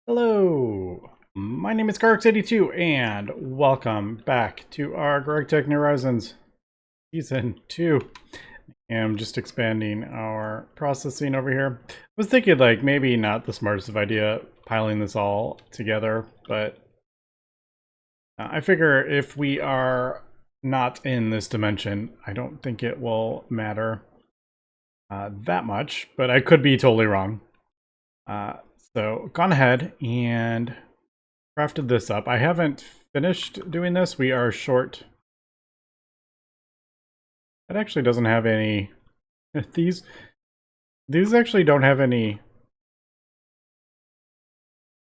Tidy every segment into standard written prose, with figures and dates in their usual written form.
Hello, my name is GregTech and welcome back to our GregTech New Horizons Season 2. And I'm just expanding our processing over here. I was thinking like maybe not the smartest of idea piling this all together, but I figure if we are not in this dimension, I don't think it will matter that much, but I could be totally wrong. So gone ahead and crafted this up. I haven't finished doing this. We are short. It actually doesn't have any. These actually don't have any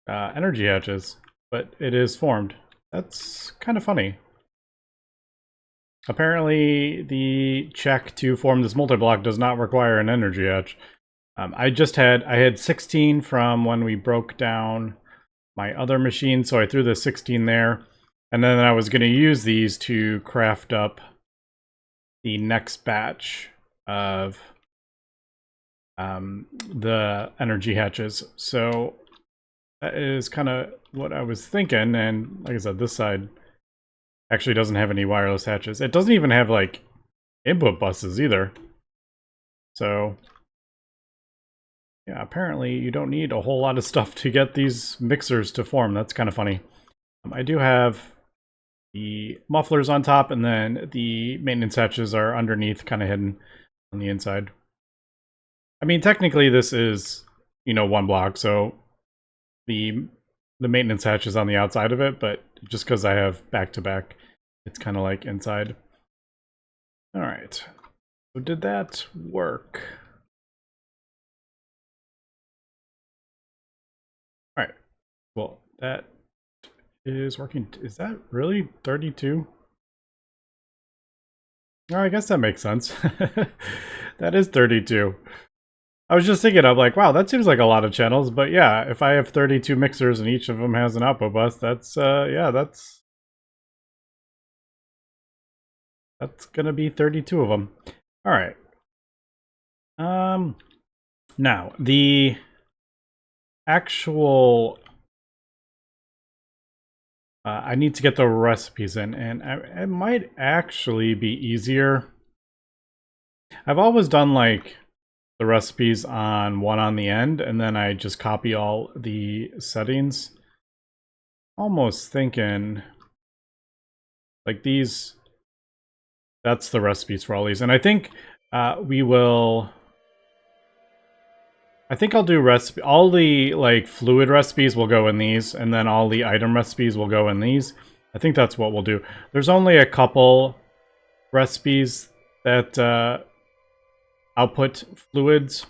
energy hatches, but it is formed. That's kind of funny. Apparently, the check to form this multi-block does not require an energy hatch. I had 16 from when we broke down my other machine, so I threw the 16 there, and then I was going to use these to craft up the next batch of the energy hatches. So that is kind of what I was thinking, and like I said, this side actually doesn't have any wireless hatches. It doesn't even have like input buses either. So yeah, apparently you don't need a whole lot of stuff to get these mixers to form. That's kind of funny. I do have the mufflers on top, and then the maintenance hatches are underneath, kind of hidden on the inside. I mean, technically this is, one block, so the maintenance hatch is on the outside of it, but just because I have back-to-back, it's kind of like inside. Alright, so did that work? Alright, well, that is working. Is that really 32? Oh, I guess that makes sense. That is 32. I was just thinking, I'm like, wow, that seems like a lot of channels, but yeah, if I have 32 mixers and each of them has an output bus, that's, yeah, that's gonna be 32 of them. All right. Now, the actual, I need to get the recipes in, and it might actually be easier. I've always done, like, the recipes on one on the end, and then I just copy all the settings. Almost thinking like these, that's the recipes for all these. And I think we will, I think I'll do recipe, all the like fluid recipes will go in these, and then all the item recipes will go in these. I think that's what we'll do. There's only a couple recipes that output fluids.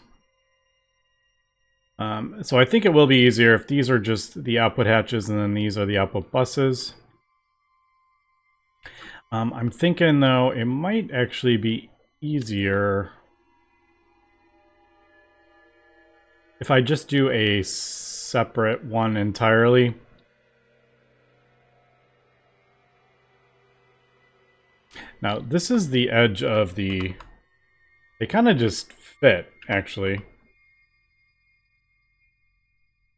So I think it will be easier if these are just the output hatches and then these are the output buses. I'm thinking though it might actually be easier if I just do a separate one entirely. Now this is the edge of the, they kind of just fit actually.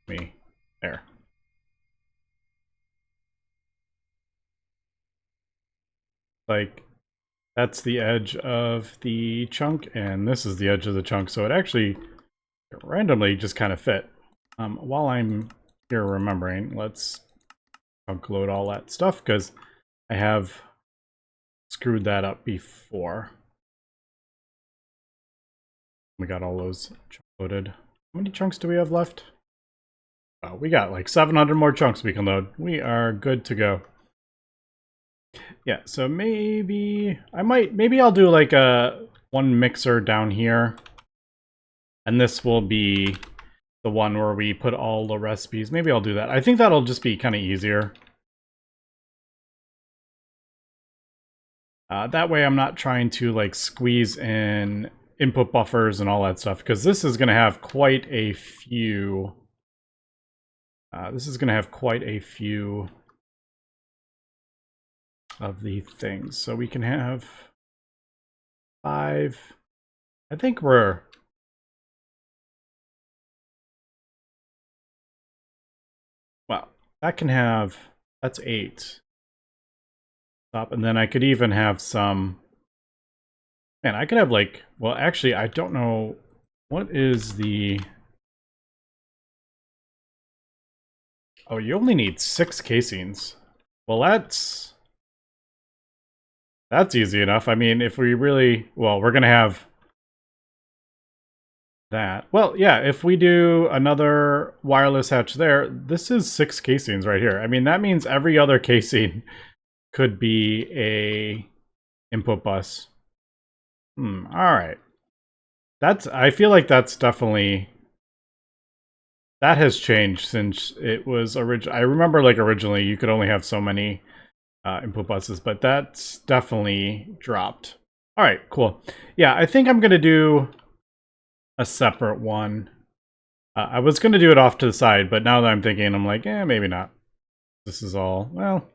Me there. Like that's the edge of the chunk and this is the edge of the chunk, so it actually randomly just kind of fit. While I'm here remembering, let's chunk load all that stuff because I have screwed that up before. We got all those chunk loaded. How many chunks do we have left? Oh, we got like 700 more chunks we can load. We are good to go. Yeah, so maybe maybe I'll do like a one mixer down here. And this will be the one where we put all the recipes. Maybe I'll do that. I think that'll just be kind of easier. That way I'm not trying to like squeeze in input buffers and all that stuff, because this is going to have quite a few. This is going to have quite a few of the things. So we can have 5. I think we're... that can have, that's 8. Stop, and then I could even have some, man, I could have like, well, actually, I don't know, what is the, oh, you only need 6 casings. Well, that's easy enough. I mean, if we really, well, we're gonna have that. Well, yeah, if we do another wireless hatch there, this is 6 casings right here. I mean, that means every other casing could be a input bus. All right. That's, I feel like that's definitely, that has changed since it was original. I remember like originally you could only have so many input buses, but that's definitely dropped. All right, cool. Yeah, I think I'm gonna do a separate one. I was gonna do it off to the side, but now that I'm thinking, I'm like, maybe not. This is all, well,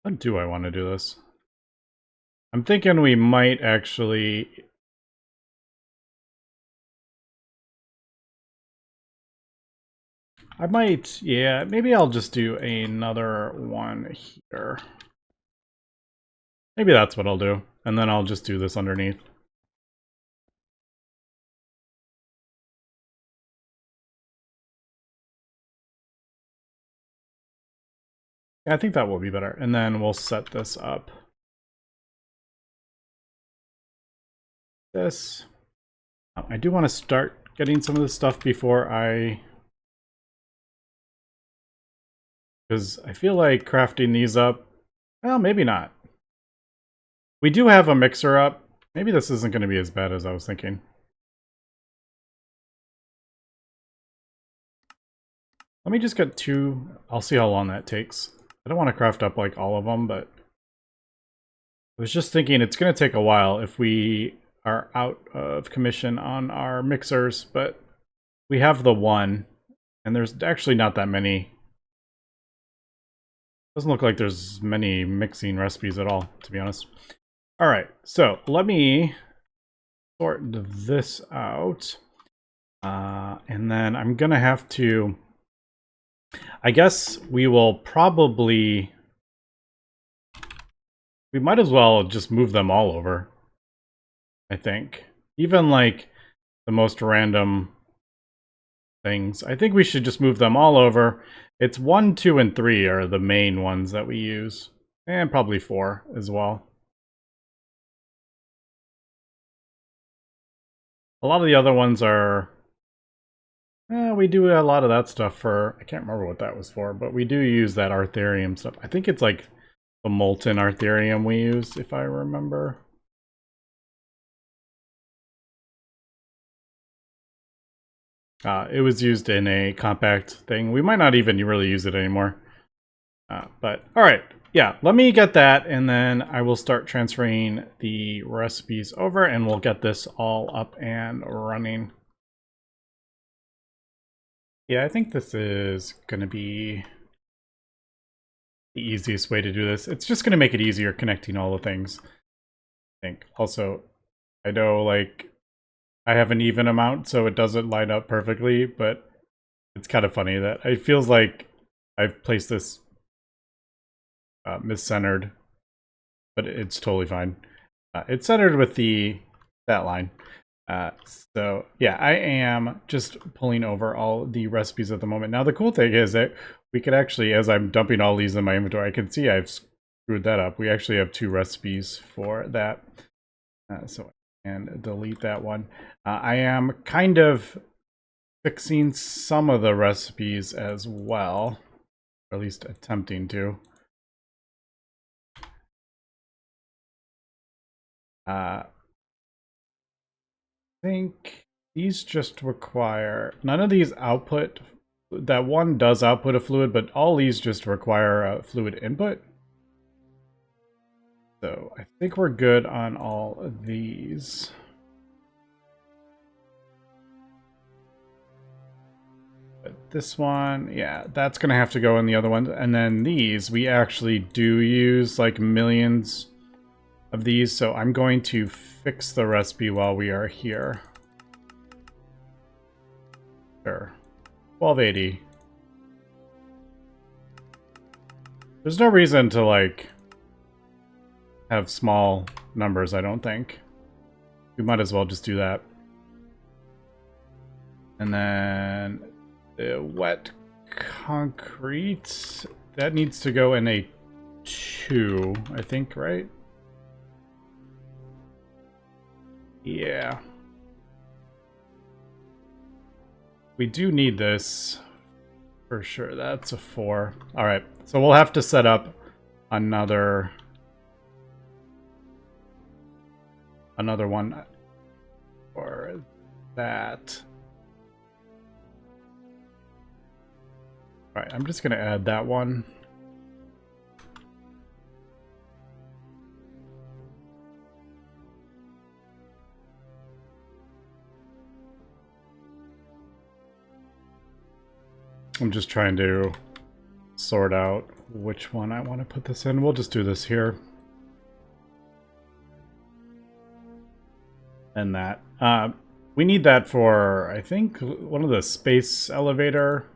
how do I want to do this? I'm thinking we might actually, I might, yeah, maybe I'll just do another one here. Maybe that's what I'll do. And then I'll just do this underneath. Yeah, I think that will be better. And then we'll set this up. This. I do want to start getting some of this stuff before because I feel like crafting these up, well, maybe not. We do have a mixer up. Maybe this isn't going to be as bad as I was thinking. Let me just get 2. I'll see how long that takes. I don't want to craft up like all of them, but I was just thinking it's going to take a while if we are out of commission on our mixers, but we have the one, and there's actually not that many. Doesn't look like there's many mixing recipes at all, to be honest. All right, so let me sort this out. And then I'm gonna have to, I guess we will probably, we might as well just move them all over, I think. Even like the most random things. I think we should just move them all over. It's 1, 2, and 3 are the main ones that we use. And probably 4 as well. A lot of the other ones are, we do a lot of that stuff for, I can't remember what that was for, but we do use that Arthurium stuff. I think it's like the molten Arthurium we use, if I remember. It was used in a compact thing. We might not even really use it anymore. But, alright. Yeah, let me get that, and then I will start transferring the recipes over, and we'll get this all up and running. Yeah, I think this is going to be the easiest way to do this. It's just going to make it easier connecting all the things, I think. Also, I know, like, I have an even amount, so it doesn't line up perfectly, but it's kind of funny that it feels like I've placed this miscentered, but it's totally fine. It's centered with that line. So yeah, I am just pulling over all the recipes at the moment. Now the cool thing is that we could actually, as I'm dumping all these in my inventory, I can see I've screwed that up. We actually have 2 recipes for that. So I can delete that one. I am kind of fixing some of the recipes as well, or at least attempting to. I think these just require, none of these output, that one does output a fluid, but all these just require a fluid input. So I think we're good on all of these. But this one, yeah, that's gonna have to go in the other one. And then these, we actually do use like millions of these, so I'm going to fix the recipe while we are here. Sure. 1280. There's no reason to, like, have small numbers, I don't think. We might as well just do that. And then the wet concrete, that needs to go in a 2, I think, right? Yeah. We do need this for sure. That's a 4. All right, so we'll have to set up another one for that. All right, I'm just gonna add that one. I'm just trying to sort out which one I want to put this in. We'll just do this here. And that. We need that for, I think, one of the space elevator.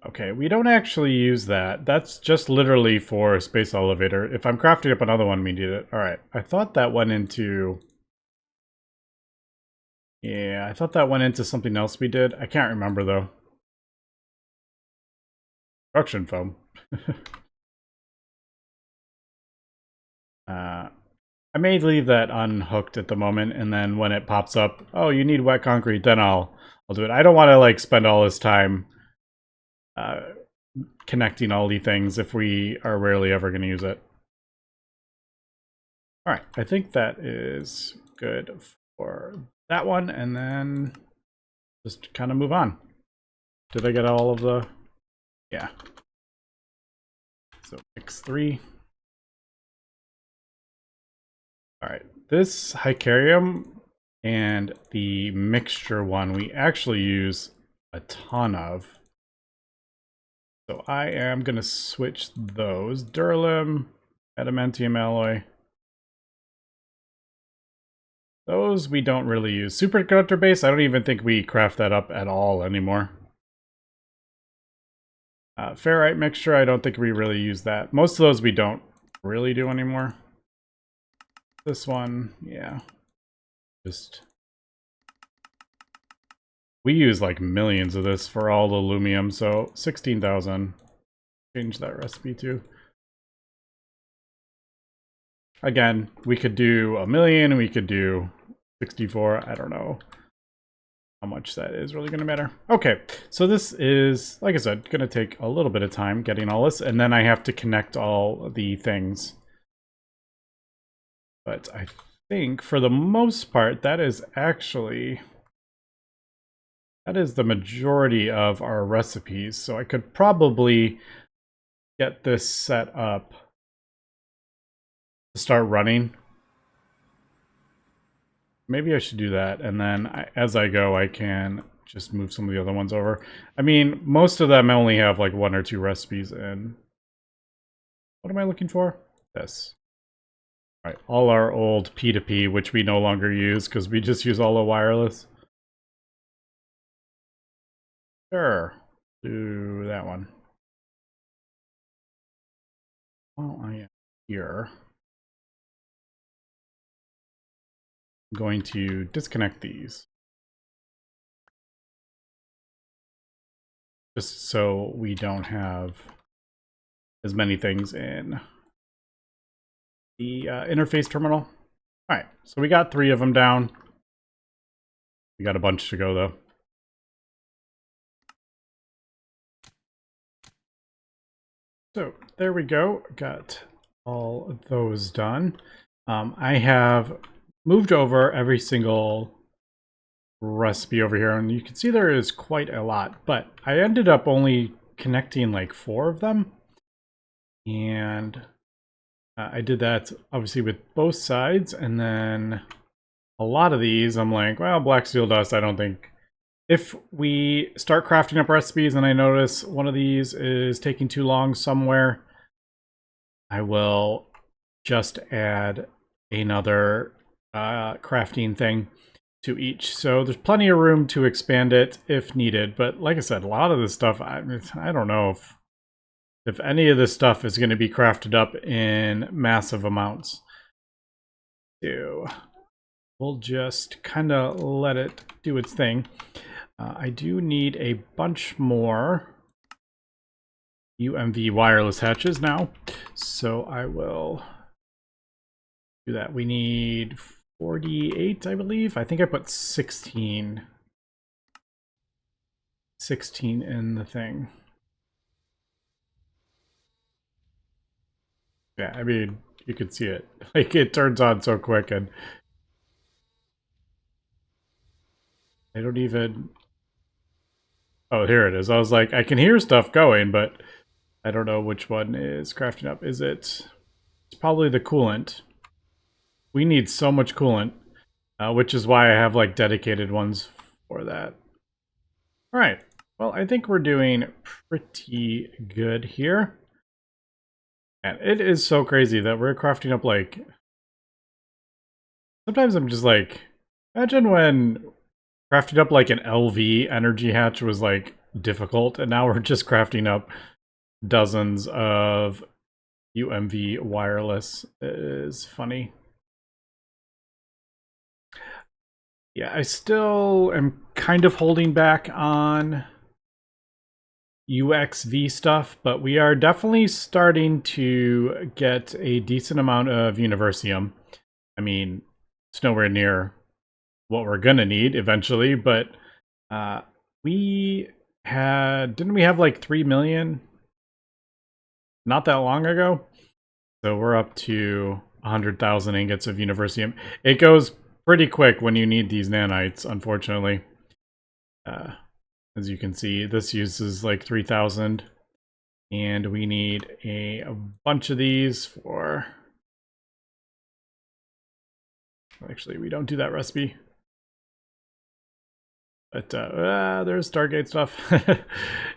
Okay, we don't actually use that. That's just literally for space elevator. If I'm crafting up another one, we need it. Alright, I thought that went into... Yeah, I thought that went into something else we did. I can't remember, though. Construction foam. I may leave that unhooked at the moment, and then when it pops up, oh, you need wet concrete, then I'll do it. I don't want to, like, spend all this time connecting all the things if we are rarely ever going to use it. Alright, I think that is good for that one, and then just kind of move on. Did I get all of the... Yeah. So X3. Alright, this Hycarium and the mixture one we actually use a ton of. So I am going to switch those. Duralim, Adamantium alloy. Those we don't really use. Superconductor base, I don't even think we craft that up at all anymore. Ferrite mixture, I don't think we really use that. Most of those we don't really do anymore. This one, yeah. Just... We use like millions of this for all the Lumium, so 16,000. Change that recipe too. Again, we could do 1,000,000, we could do 64, I don't know how much that is really going to matter. Okay, so this is, like I said, going to take a little bit of time getting all this, and then I have to connect all the things. But I think for the most part, that is actually... That is the majority of our recipes, so I could probably get this set up to start running. Maybe I should do that, and then as I go, I can just move some of the other ones over. I mean, most of them only have like 1 or 2 recipes in. What am I looking for? This. All right, all our old P2P, which we no longer use because we just use all the wireless. Sure, do that one. Oh, I am here. I'm going to disconnect these. Just so we don't have as many things in the interface terminal. All right, so we got 3 of them down. We got a bunch to go, though. So there we go, got all of those done. I have moved over every single recipe over here, and you can see there is quite a lot, but I ended up only connecting like 4 of them. And I did that obviously with both sides, and then a lot of these I'm like, well, black steel dust, I don't think. If we start crafting up recipes and I notice one of these is taking too long somewhere, I will just add another crafting thing to each. So there's plenty of room to expand it if needed. But like I said, a lot of this stuff, I don't know if any of this stuff is going to be crafted up in massive amounts. So we'll just kind of let it do its thing. I do need a bunch more UMV wireless hatches now, so I will do that. We need 48, I believe. I think I put 16 in the thing. Yeah, I mean, you can see it. Like, it turns on so quick, and I don't even... Oh, here it is. I was like, I can hear stuff going, but I don't know which one is crafting up. Is it... It's probably the coolant. We need so much coolant, which is why I have, like, dedicated ones for that. All right. Well, I think we're doing pretty good here. And it is so crazy that we're crafting up, like... Sometimes I'm just like... Imagine when crafting up, like, an LV energy hatch was, like, difficult, and now we're just crafting up dozens of UMV wireless. It is funny. Yeah, I still am kind of holding back on UXV stuff, but we are definitely starting to get a decent amount of Universium. I mean, it's nowhere near what we're gonna need eventually, but we had, didn't we have like 3 million not that long ago? So we're up to 100,000 ingots of Universium. It goes pretty quick when you need these nanites, unfortunately. As you can see, this uses like 3,000, and we need a bunch of these for... Actually, we don't do that recipe. But there's Stargate stuff.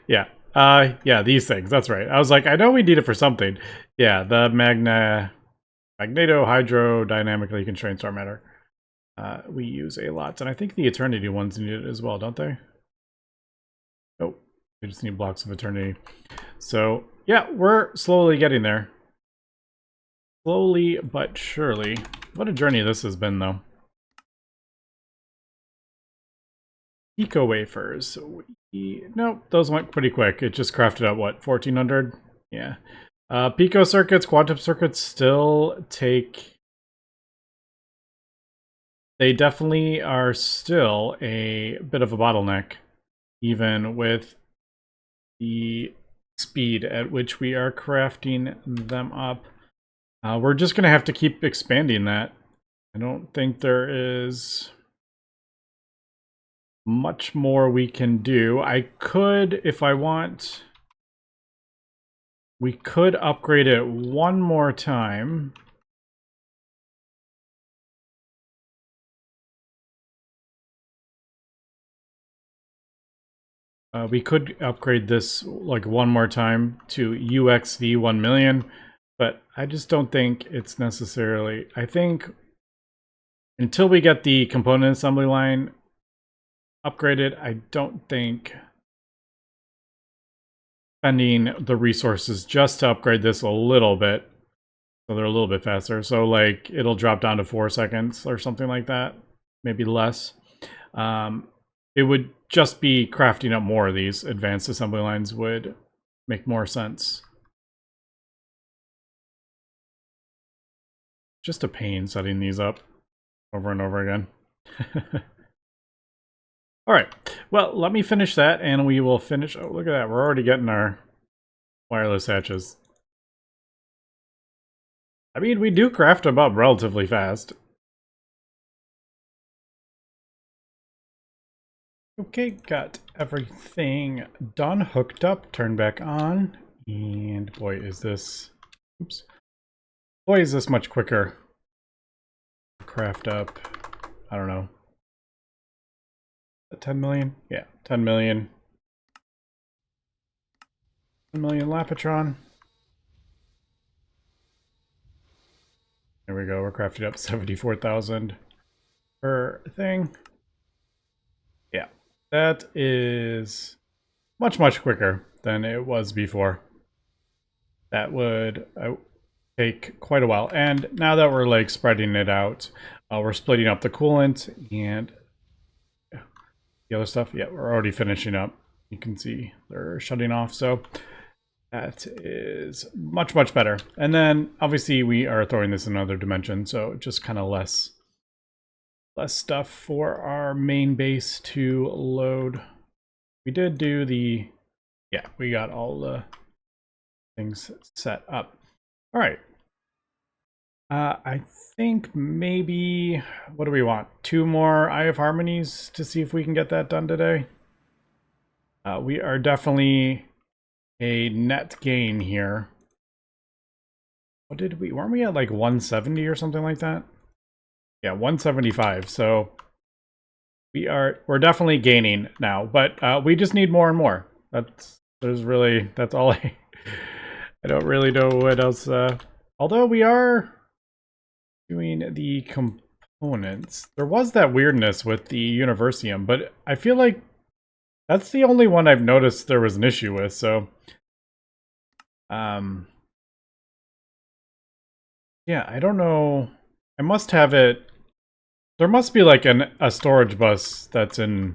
Yeah. Yeah, these things. That's right. I was like, I know we need it for something. Yeah, the magneto-hydrodynamically constrained star matter. We use a lot. And I think the Eternity ones need it as well, don't they? Oh, we just need blocks of Eternity. So, yeah, we're slowly getting there. Slowly but surely. What a journey this has been, though. Eco wafers. Nope, those went pretty quick. It just crafted out, what, 1400? Yeah. Pico circuits, quantum circuits still take... They definitely are still a bit of a bottleneck, even with the speed at which we are crafting them up. We're just going to have to keep expanding that. I don't think there is much more we can do. I could, if I want, we could upgrade it one more time. We could upgrade this like one more time to UXV 1 million, but I just don't think it's necessarily... I think until we get the component assembly line upgraded, I don't think spending the resources just to upgrade this a little bit, so they're a little bit faster. So like it'll drop down to 4 seconds or something like that, maybe less. It would just be crafting up more of these advanced assembly lines would make more sense. Just a pain setting these up over and over again. All right, well, let me finish that and we will finish. Oh, look at that. We're already getting our wireless hatches. I mean, we do craft them up relatively fast. Okay, got everything done, hooked up, turned back on, and boy, is this... Oops. Boy, is this much quicker. Craft up, I don't know. 10 million? Yeah, 10 million. 10 million Lapatron. There we go, we're crafting up 74,000 per thing. That is much, much quicker than it was before. That would take quite a while. And now that we're like spreading it out, we're splitting up the coolant and the other stuff. Yeah, we're already finishing up. You can see they're shutting off. So that is much, much better. And then obviously we are throwing this in another dimension. So just kind of less stuff for our main base to load. We did do the, yeah, we got all the things set up. All right. I think maybe, what do we want? 2 more Eye of Harmonies to see if we can get that done today. We are definitely a net gain here. What did we, weren't we at like 170 or something like that? Yeah, 175. So we're definitely gaining now, but we just need more and more. That's all I don't really know what else. Although we are doing the components. There was that weirdness with the Universium, but I feel like that's the only one I've noticed there was an issue with, so yeah, I don't know. I must have it. There must be like a storage bus that's in,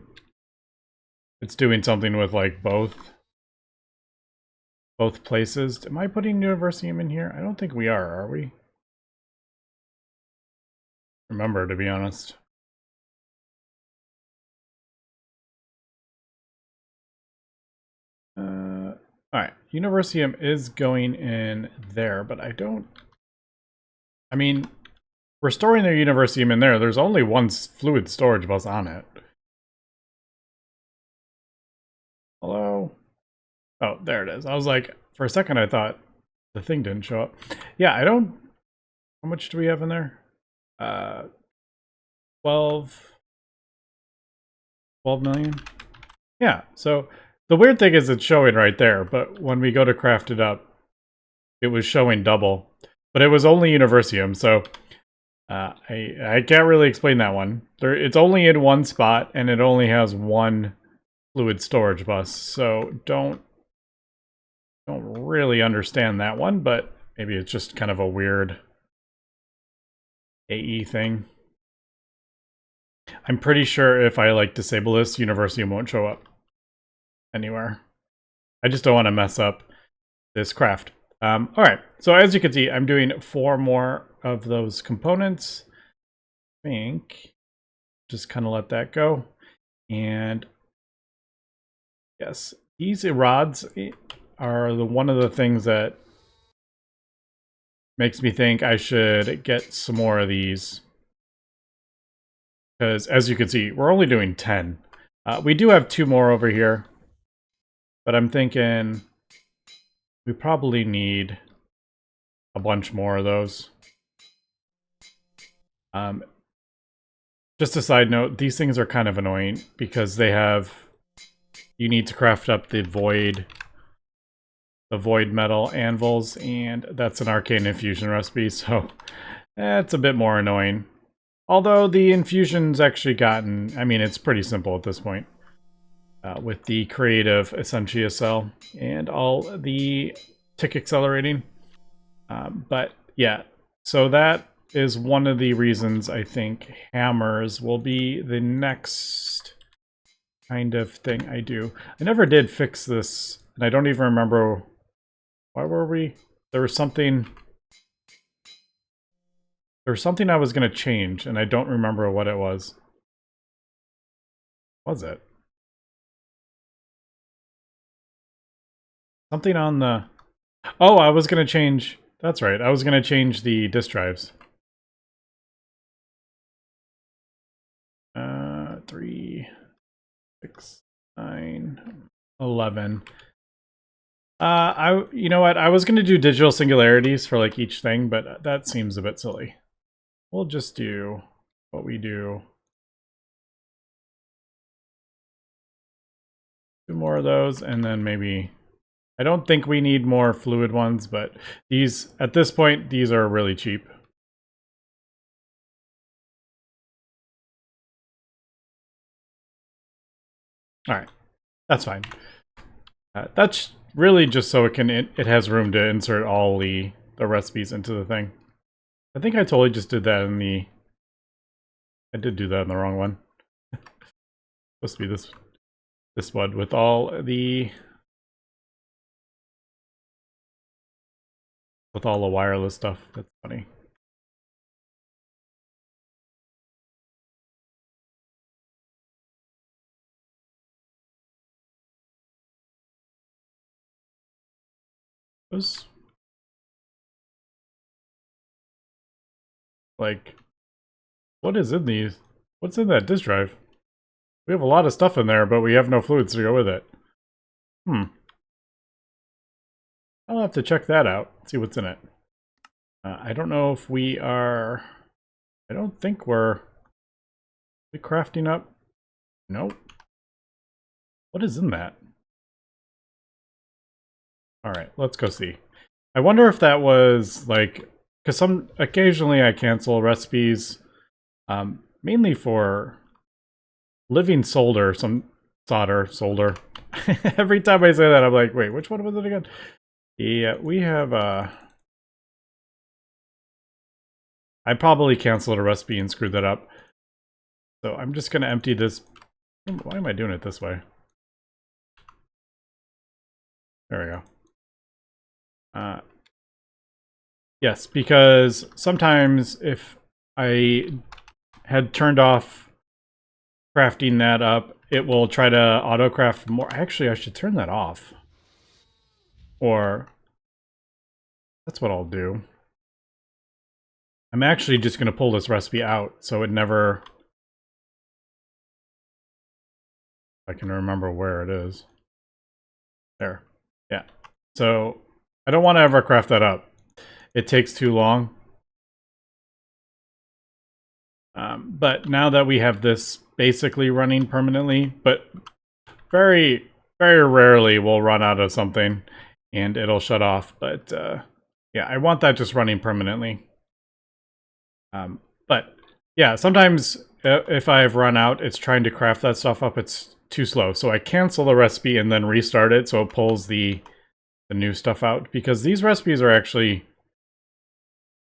it's doing something with like both places. Am I putting Universium in here? I don't think we are we? Remember, to be honest. Alright, Universium is going in there, but I mean, we're storing their Universium in there. There's only one fluid storage bus on it. Hello? Oh, there it is. I was like, for a second I thought the thing didn't show up. Yeah, I don't... How much do we have in there? 12 million? Yeah, so the weird thing is it's showing right there, but when we go to craft it up, it was showing double. But it was only Universium, so I can't really explain that one. It's only in one spot, and it only has one fluid storage bus, so don't really understand that one, but maybe it's just kind of a weird AE thing. I'm pretty sure if I like disable this, Universium won't show up anywhere. I just don't want to mess up this craft. All right, so as you can see, I'm doing 4 more of those components. I think just kind of let that go. And yes, these rods are one of the things that makes me think I should get some more of these. Because as you can see, we're only doing 10. We do have 2 more over here. But I'm thinking we probably need a bunch more of those. Just a side note, these things are kind of annoying because they have... You need to craft up the void metal anvils, and that's an arcane infusion recipe, so it's a bit more annoying. Although the infusion's actually gotten... I mean, it's pretty simple at this point. With the creative Essentia cell and all the tick accelerating. But yeah, so that is one of the reasons I think hammers will be the next kind of thing I do. I never did fix this, and I don't even remember... Why were we... There was something I was going to change, and I don't remember what it was. What was it? Something on the... Oh, I was going to change... That's right, I was going to change the disk drives. 3, 6, 9, 11. You know what? I was going to do digital singularities for like each thing, but that seems a bit silly. We'll just do what we do. 2 more of those, and then maybe... I don't think we need more fluid ones, but these, at this point, these are really cheap. All right, that's fine. That's really just so it has room to insert all the recipes into the thing. I think I totally just did that in the... I did do that in the wrong one. Supposed to be this one with all the... with all the wireless stuff. That's funny. Those... like... what is in these? What's in that disk drive? We have a lot of stuff in there, but we have no fluids to go with it. I'll have to check that out, see what's in it. I don't know if we are... I don't think we're... we crafting up? Nope. What is in that? Alright, let's go see. I wonder if that was, like... because occasionally I cancel recipes, mainly for living solder, solder. Every time I say that, I'm like, wait, which one was it again? Yeah, we have, I probably canceled a recipe and screwed that up. So I'm just going to empty this. Why am I doing it this way? There we go. Yes, because sometimes if I had turned off crafting that up, it will try to auto-craft more. Actually, I should turn that off. Or that's what I'll do. I'm actually just going to pull this recipe out so it never... I can remember where it is. There. Yeah. So I don't want to ever craft that up. It takes too long. But now that we have this basically running permanently, but very, very rarely we'll run out of something and it'll shut off. But yeah, I want that just running permanently. But yeah, sometimes if I've run out, it's trying to craft that stuff up. It's too slow. So I cancel the recipe and then restart it so it pulls the new stuff out. Because these recipes are actually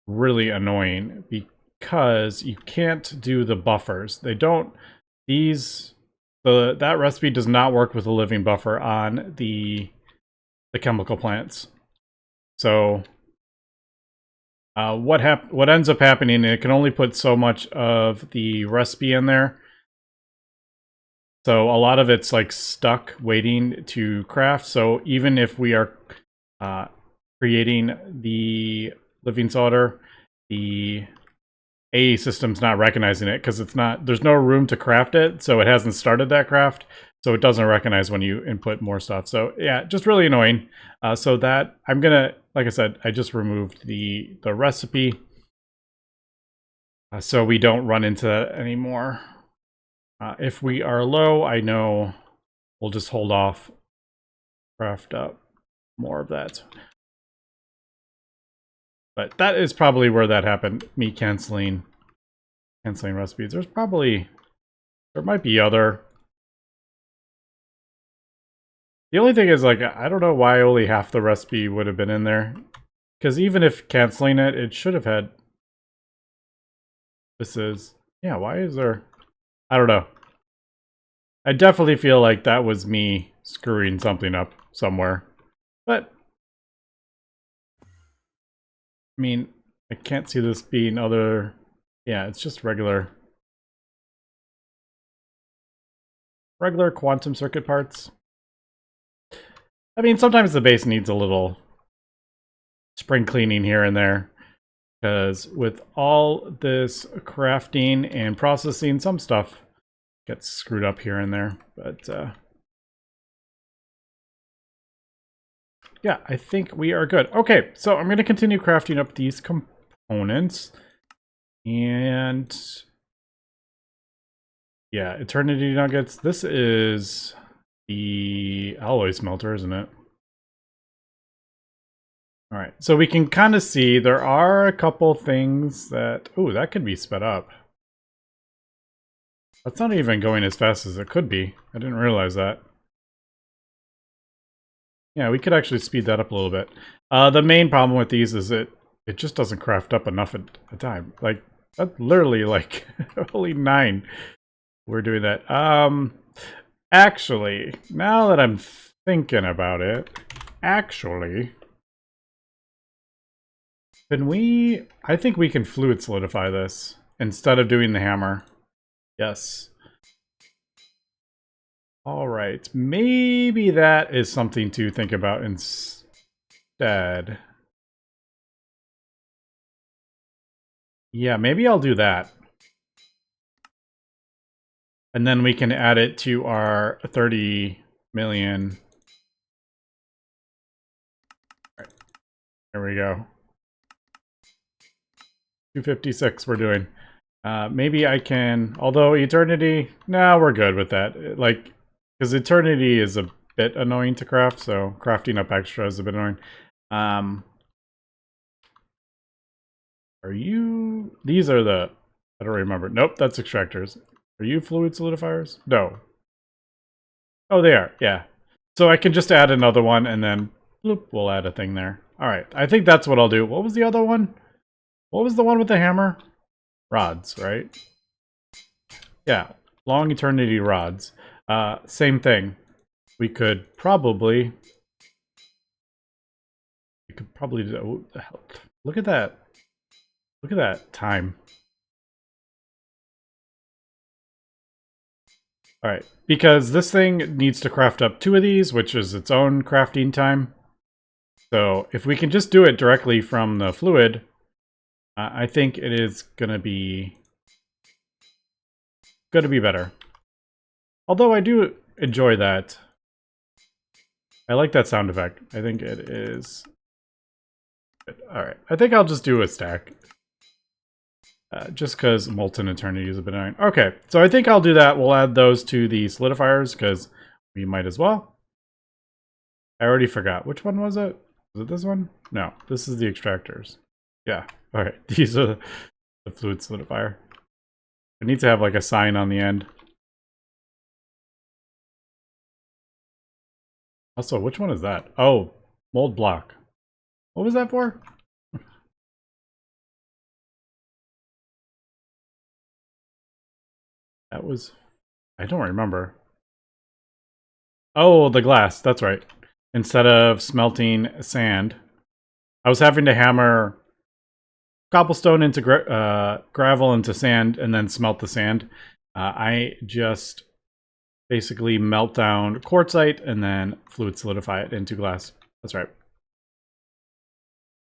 really annoying because you can't do the buffers. They don't... that recipe does not work with a living buffer on the chemical plants. So what ends up happening, it can only put so much of the recipe in there. So a lot of it's like stuck waiting to craft. So even if we are creating the living solder, the AE system's not recognizing it because there's no room to craft it, so it hasn't started that craft, so it doesn't recognize when you input more stuff. So yeah, just really annoying. So that I'm gonna, like I said, I just removed the recipe so we don't run into that anymore. If we are low, I know we'll just hold off, craft up more of that. But that is probably where that happened, me canceling recipes. There might be other... The only thing is, like, I don't know why only half the recipe would have been in there. Because even if canceling it, it should have had... This is... Yeah, why is there... I don't know. I definitely feel like that was me screwing something up somewhere. But... I mean, I can't see this being other... Yeah, it's just regular quantum circuit parts. I mean, sometimes the base needs a little spring cleaning here and there, because with all this crafting and processing, some stuff gets screwed up here and there. But yeah, I think we are good. Okay, so I'm going to continue crafting up these components. And yeah, Eternity Nuggets. This is the alloy smelter, isn't it? All right, so we can kind of see there are a couple things that... Oh, that could be sped up. That's not even going as fast as it could be. I didn't realize that. Yeah, we could actually speed that up a little bit. The main problem with these is it just doesn't craft up enough at a time. Like, that's literally like only 9 we're doing that. Actually, now that I'm thinking about it, actually, can we... I think we can fluid solidify this instead of doing the hammer. Yes. All right, maybe that is something to think about instead. Yeah, maybe I'll do that. And then we can add it to our 30 million. All right, there we go. 256 we're doing. Maybe I can, although Eternity, no, we're good with that. Like, because Eternity is a bit annoying to craft, so crafting up extra is a bit annoying. Are you... These are the... I don't remember. Nope, that's extractors. Are you fluid solidifiers? No. Oh, they are. Yeah. So I can just add another one, and then bloop, we'll add a thing there. All right. I think that's what I'll do. What was the other one? What was the one with the hammer? Rods, right? Yeah. Long eternity rods. Same thing. We could probably do that. Oh, look at that. Look at that time. All right, because this thing needs to craft up 2 of these, which is its own crafting time. So if we can just do it directly from the fluid, I think it is gonna be better. Although I do enjoy that. I like that sound effect. I think it is. All right, I think I'll just do a stack. Just because Molten Eternity is a bit annoying. Okay, so I think I'll do that. We'll add those to the solidifiers because we might as well. I already forgot. Which one was it? Was it this one? No, this is the extractors. Yeah, okay. These are the fluid solidifier. I need to have like a sign on the end. Also, which one is that? Oh, mold block. What was that for? That was... I don't remember. Oh, the glass. That's right. Instead of smelting sand, I was having to hammer cobblestone into gravel into sand and then smelt the sand. I just basically melt down quartzite and then fluid solidify it into glass. That's right.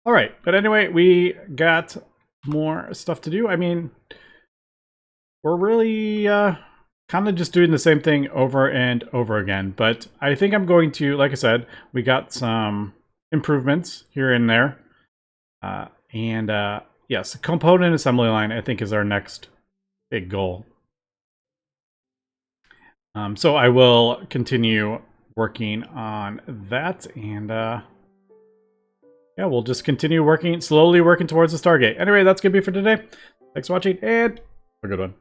All right, but anyway, we got more stuff to do. I mean, we're really kind of just doing the same thing over and over again. But I think I'm going to, like I said, we got some improvements here and there. Yes, component assembly line, I think, is our next big goal. So I will continue working on that, and yeah, we'll just continue slowly working towards the Stargate. Anyway, that's going to be for today. Thanks for watching, and have a good one.